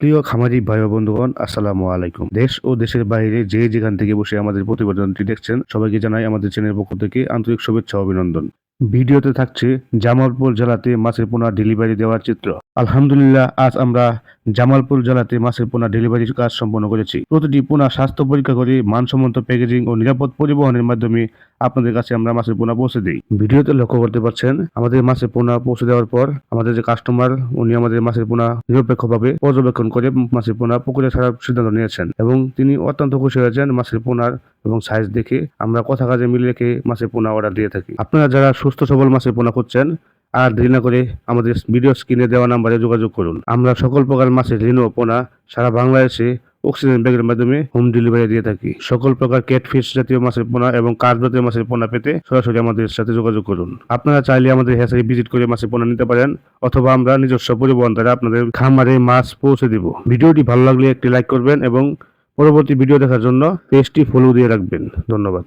প্রিয় খামারি ভাই ও বন্ধুগণ, আসসালামু আলাইকুম। দেশ ও দেশের বাইরে যে যেখান থেকে বসে আমাদের প্রতিবেদনটি দেখছেন, সবাইকে জানাই আমাদের চ্যানেলের পক্ষ থেকে আন্তরিক শুভেচ্ছা ও অভিনন্দন। ভিডিওতে থাকছে জামালপুর জেলাতে মাছের পোনা ডেলিভারি দেওয়ার চিত্র। আলহামদুলিল্লাহ, আজ আমরা জামালপুর জেলাতে মাছের পোনা ডেলিভারির কাজ সম্পন্ন করেছি। প্রতিটি পোনা স্বাস্থ্য পরীক্ষা করে মানসম্মত প্যাকেজিং ও নিরাপদ পরিবহনের মাধ্যমে আপনাদের কাছে আমরা মাছের পোনা পৌঁছে দিই। ভিডিওতে লক্ষ্য করতে পারছেন, আমাদের মাছের পোনা পৌঁছে দেওয়ার পর আমাদের যে কাস্টমার, উনি আমাদের মাছের পোনা নিরপেক্ষভাবে পর্যবেক্ষণ করে মাছের পোনা পুকুরে ছাড়ার সিদ্ধান্ত নিয়েছেন এবং তিনি অত্যন্ত খুশি হয়েছেন মাছের পোনার এবং সাইজ দেখে। আমরা কথা কাজে মিল রেখে মাছের পোনা অর্ডার দিয়ে থাকি। আপনারা যারা সুস্থ সবল মাছের পোনা খুঁজছেন, আর দেরি না করে আমাদের ভিডিও স্ক্রিনে দেওয়া নাম্বারে যোগাযোগ করুন। আমরা সকল প্রকার মাছের ঋণ ও পোনা সারা বাংলাদেশে অক্সিজেন ব্যাগের মাধ্যমে হোম ডেলিভারি দিয়ে থাকি। সকল প্রকার ক্যাটফিশ জাতীয় মাছের পোনা এবং কার্প জাতীয় মাছের পোনা পেতে সরাসরি আমাদের সাথে যোগাযোগ করুন। আপনারা চাইলে আমাদের হ্যাচারি ভিজিট করে মাছের পোনা নিতে পারেন, অথবা আমরা নিজস্ব পরিবহন দ্বারা আপনাদের খামারে মাছ পৌঁছে দিব। ভিডিওটি ভালো লাগলে একটি লাইক করবেন এবং পরবর্তী ভিডিও দেখার জন্য পেজটি ফলো দিয়ে রাখবেন। ধন্যবাদ।